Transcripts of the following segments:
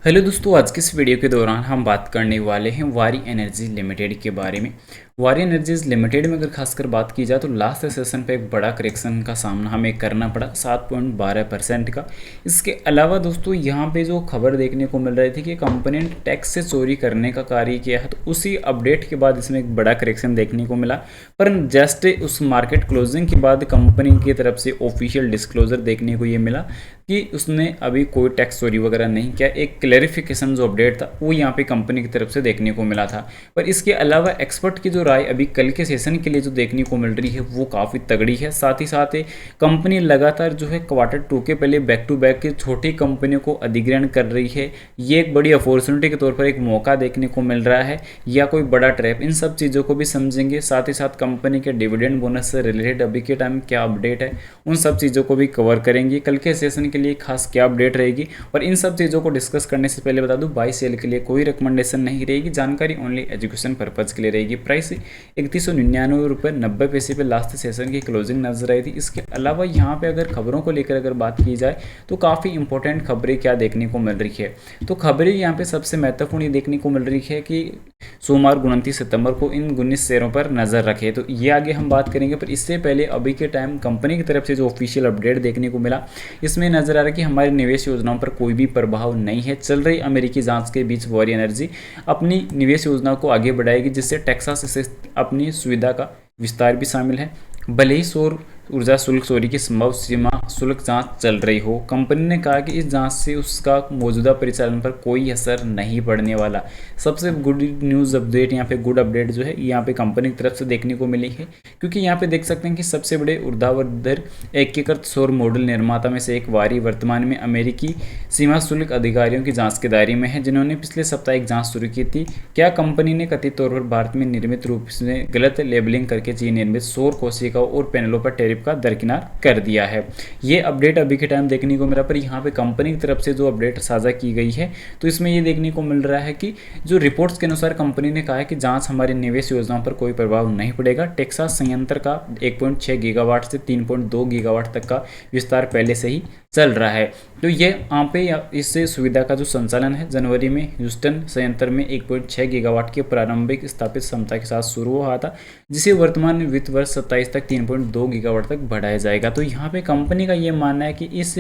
Hello दोस्तों, आज की इस वीडियो के दौरान हम बात करने वाले हैं वारी एनर्जी लिमिटेड के बारे में। वारी एनर्जीज लिमिटेड में अगर खासकर बात की जाए तो लास्ट सेशन पे एक बड़ा करेक्शन का सामना हमें करना पड़ा 7.12% का। इसके अलावा दोस्तों यहाँ पे जो खबर देखने को मिल रही थी कि कंपनी ने टैक्स से चोरी करने का कार्य किया है, तो उसी अपडेट के बाद इसमें एक बड़ा करेक्शन देखने को मिला। पर जस्ट उस मार्केट क्लोजिंग के बाद कंपनी की तरफ से ऑफिशियल डिस्क्लोजर देखने को ये मिला कि उसने अभी कोई टैक्स चोरी वगैरह नहीं किया। एक क्लैरिफिकेशन जो अपडेट था वो यहाँ पे कंपनी की तरफ से देखने को मिला था। पर इसके अलावा एक्सपर्ट की जो राय अभी कल के सेशन के लिए जो देखने को मिल रही है वो काफ़ी तगड़ी है। साथ ही साथ कंपनी लगातार जो है Q2 के पहले बैक टू बैक छोटी कंपनियों को अधिग्रहण कर रही है। ये एक बड़ी अपॉर्चुनिटी के तौर पर एक मौका देखने को मिल रहा है या कोई बड़ा ट्रैप, इन सब चीज़ों को भी समझेंगे। साथ ही साथ कंपनी के डिविडेंड बोनस से रिलेटेड अभी के टाइम क्या अपडेट है उन सब चीज़ों को भी कवर करेंगे। कल के सेशन के लिए खास क्या अपडेट रहेगी, और इन सब चीज़ों को डिस्कस करने से पहले बता दूं बाई सेल के लिए कोई रिकमेंडेशन नहीं रहेगी, जानकारी ओनली एजुकेशन पर्पज के लिए रहेगी। प्राइस 3199 रुपये 90 पैसे पे लास्ट सेशन की क्लोजिंग नजर आई थी। इसके अलावा यहाँ पे अगर खबरों को लेकर अगर बात की जाए तो काफ़ी इंपॉर्टेंट खबरें क्या देखने को मिल रही है। तो खबरें यहाँ पे सबसे महत्वपूर्ण ये देखने को मिल रही है कि सोमवार 29 सितंबर को इन 19 शेयरों पर नज़र रखें, तो ये आगे हम बात करेंगे। पर इससे पहले अभी के टाइम कंपनी की तरफ से जो ऑफिशियल अपडेट देखने को मिला इसमें नजर आ रहा है कि हमारी निवेश योजनाओं पर कोई भी प्रभाव नहीं है। चल रही अमेरिकी जांच के बीच वारी एनर्जी अपनी निवेश योजनाओं को आगे बढ़ाएगी, जिससे टेक्सास से अपनी सुविधा का विस्तार भी शामिल है। भले ही सौर ऊर्जा शुल्क चोरी की संभव सीमा शुल्क जांच चल रही हो, कंपनी ने कहा कि इस जांच से उसका मौजूदा परिचालन पर कोई असर नहीं पड़ने वाला। सबसे गुड न्यूज़ अपडेट यहाँ पे, गुड अपडेट जो है यहाँ पे कंपनी की तरफ से देखने को मिली है, क्योंकि यहाँ पे देख सकते हैं कि सबसे बड़े ऊर्ध्वाधर एकीकृत सौर मॉडल निर्माता में से एक वारी वर्तमान में अमेरिकी सीमा शुल्क अधिकारियों की जाँच के दायरे में है, जिन्होंने पिछले सप्ताह एक जाँच शुरू की थी। क्या कंपनी ने कथित तौर पर भारत में निर्मित रूप से गलत लेबलिंग करके चीन निर्मित सौर कोशिकाओं और पैनलों पर टैरिफ का दरकिनार कर दिया है। ये अपडेट अभी के टाइम देखने को मिला। पर यहाँ पे कंपनी की तरफ से जो अपडेट साझा की गई है तो इसमें ये देखने को मिल रहा है कि जो रिपोर्ट्स के अनुसार कंपनी ने कहा है कि जांच हमारी निवेश योजनाओं पर कोई प्रभाव नहीं पड़ेगा। टेक्सास संयंत्र का 1.6 गीगावाट से 3.2 गीगावाट तक का विस्तार पहले से ही चल रहा है। तो ये यहाँ पे इससे सुविधा का जो संचालन है जनवरी में ह्यूस्टन संयंत्र में 1.6 गीगावाट की प्रारंभिक स्थापित क्षमता के साथ शुरू हुआ था, जिसे वर्तमान वित्त वर्ष 27 तक 3.2 गीगावाट तक बढ़ाया जाएगा। तो यहाँ पे कंपनी का ये मानना है कि इस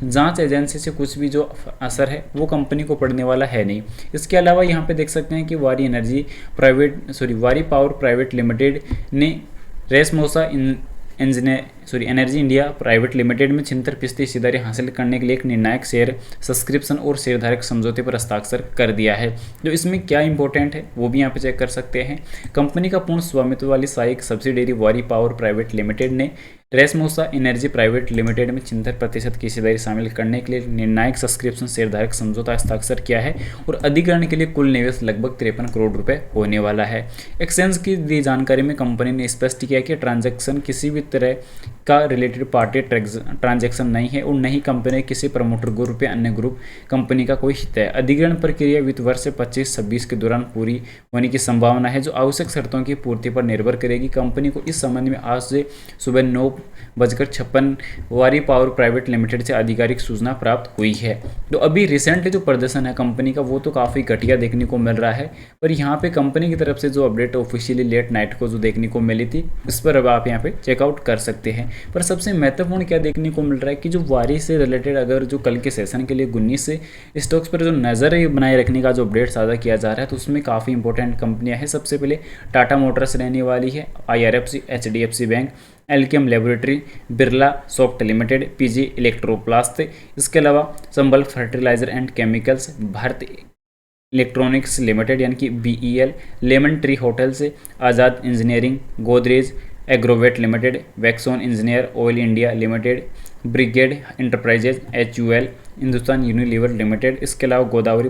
जांच एजेंसी से कुछ भी जो असर है वो कंपनी को पड़ने वाला है नहीं। इसके अलावा यहाँ पे देख सकते हैं कि वारी पावर प्राइवेट लिमिटेड ने racemosa energy India private limited में 76% हिस्सेदारी हासिल करने के लिए एक निर्णायक शेयर सब्सक्रिप्शन और शेयरधारक समझौते पर हस्ताक्षर कर दिया है। जो इसमें क्या इंपॉर्टेंट है वो भी यहाँ पे चेक कर सकते हैं। कंपनी का पूर्ण स्वामित्व वाली सहायक सब्सिडियरी वारी पावर प्राइवेट लिमिटेड ने रेसमोसा एनर्जी प्राइवेट लिमिटेड में 76% की हिस्सेदारी शामिल करने के लिए निर्णायक सब्सक्रिप्शन शेयरधारक समझौता हस्ताक्षर किया है, और अधिग्रहण के लिए कुल निवेश लगभग 53 करोड़ रुपए होने वाला है। एक्सचेंज की दी जानकारी में कंपनी ने स्पष्ट किया कि ट्रांजैक्शन किसी भी तरह का रिलेटेड पार्टी ट्रांजैक्शन नहीं है, और नहीं कंपनी किसी प्रमोटर ग्रुप या अन्य ग्रुप कंपनी का कोई हित है। अधिग्रहण प्रक्रिया वित्त वर्ष 25-26 के दौरान पूरी होने की संभावना है, जो आवश्यक शर्तों की पूर्ति पर निर्भर करेगी। कंपनी को इस संबंध में आज से सुबह 9:56 वारी पावर प्राइवेट लिमिटेड से आधिकारिक सूचना प्राप्त हुई है। तो अभी रिसेंटली जो प्रदर्शन है कंपनी का वो तो काफ़ी घटिया देखने को मिल रहा है, पर यहाँ पे कंपनी की तरफ से जो अपडेट ऑफिशियली लेट नाइट को जो देखने को मिली थी इस पर अब आप यहाँ पे चेकआउट कर सकते हैं। पर सबसे महत्वपूर्ण क्या देखने को मिल रहा है कि जो वारी से रिलेटेड अगर जो कल के सेशन के लिए 19 से स्टॉक्स पर जो नज़र बनाए रखने का जो अपडेट साझा किया जा रहा है तो उसमें काफ़ी इंपॉर्टेंट कंपनियां हैं। सबसे पहले टाटा मोटर्स रहने वाली है, IRFC, HDFC bank, Alkem laboratory, Birla soft limited, PG electroplast, इसके अलावा Chambal fertilizer and chemicals, Bharat electronics limited यानी कि BEL, lemon tree hotels, Azad engineering, Godrej agrovet limited, वैक्सोन engineer oil India limited, brigade enterprises HUL, Hindustan Unilever limited, इसके अलावा गोदावरी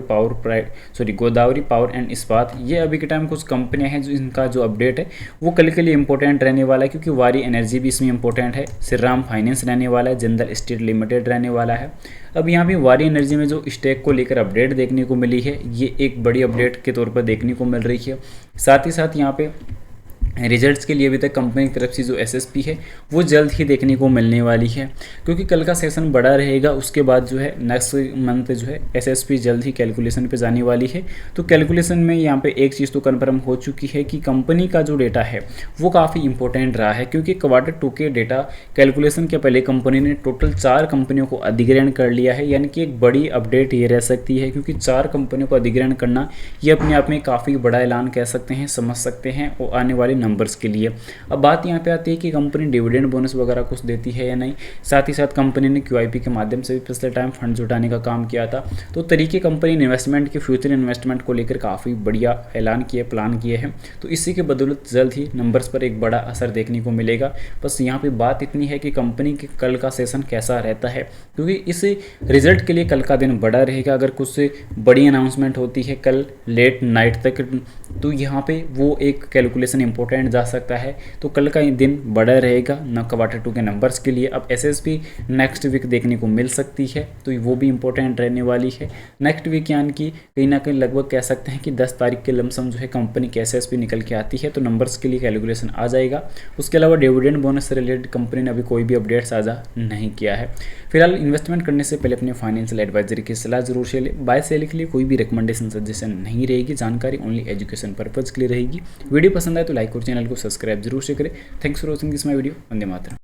पावर एंड इस्पात। ये अभी के टाइम कुछ कंपनियां हैं जो इनका जो अपडेट है वो कल के लिए इंपॉर्टेंट रहने वाला है, क्योंकि वारी एनर्जी भी इसमें इंपॉर्टेंट है, श्रीराम फाइनेंस रहने वाला है, जिंदल स्टील लिमिटेड रहने वाला है। अब यहाँ पे वारी एनर्जी में जो स्टेक को लेकर अपडेट देखने को मिली है ये एक बड़ी अपडेट के तौर पर देखने को मिल रही है। साथ ही साथ यहाँ पे रिजल्ट्स के लिए अभी तक कंपनी की तरफ से जो एसएसपी है वो जल्द ही देखने को मिलने वाली है, क्योंकि कल का सेशन बड़ा रहेगा। उसके बाद जो है नेक्स्ट मंथ जो है एसएसपी जल्द ही कैलकुलेशन पे जाने वाली है। तो कैलकुलेशन में यहाँ पे एक चीज़ तो कन्फर्म हो चुकी है कि कंपनी का जो डेटा है वो काफ़ी इंपॉर्टेंट रहा है, क्योंकि Q2 के डेटा कैलकुलेशन के पहले कंपनी ने टोटल 4 कंपनियों को अधिग्रहण कर लिया है। यानी कि एक बड़ी अपडेट ये रह सकती है, क्योंकि 4 कंपनियों को अधिग्रहण करना ये अपने आप में काफ़ी बड़ा ऐलान कह सकते हैं, समझ सकते हैं और आने वाले नंबर्स के लिए। अब बात यहाँ पे आती है कि कंपनी डिविडेंड बोनस वगैरह कुछ देती है या नहीं। साथ ही साथ कंपनी ने QIP के माध्यम से भी पिछले टाइम फंड जुटाने का काम किया था। तो तरीके कंपनी ने इन्वेस्टमेंट के फ्यूचर इन्वेस्टमेंट को लेकर काफ़ी बढ़िया ऐलान किए, प्लान किए हैं। तो इसी के बदौलत जल्द ही नंबर्स पर एक बड़ा असर देखने को मिलेगा। बस यहाँ पे बात इतनी है कि कंपनी के कल का सेशन कैसा रहता है, क्योंकि इस रिजल्ट के लिए कल का दिन बड़ा रहेगा। अगर कुछ बड़ी अनाउंसमेंट होती है कल लेट नाइट तक, तो यहाँ पे वो एक कैलकुलेशन इंपॉर्टेंट जा सकता है। तो कल का दिन बड़ा रहेगा न Q2 के नंबर्स के लिए। अब एसएसपी नेक्स्ट वीक देखने को मिल सकती है, तो वो भी इंपॉर्टेंट रहने वाली है नेक्स्ट वीक। यानी कि कहीं ना कहीं लगभग कह सकते हैं कि 10 तारीख के लमसम जो है कंपनी की एसएसपी निकल के आती है, तो नंबर्स के लिए कैलकुलेशन आ जाएगा। उसके अलावा डिविडेंड बोनस से रिलेटेड कंपनी ने अभी कोई भी अपडेट साझा नहीं किया है। फिलहाल इन्वेस्टमेंट करने से पहले अपने फाइनेंशियल एडवाइजरी की सलाह जरूर से लें। बाय सेल के लिए कोई भी रिकमेंडेशन सजेशन नहीं रहेगी, जानकारी ओनली एजुकेशन पर्पज के लिए रहेगी। वीडियो पसंद आए तो लाइक और चैनल को सब्सक्राइब जरूर से करें। Thanks for watching this my video. Vande Mataram.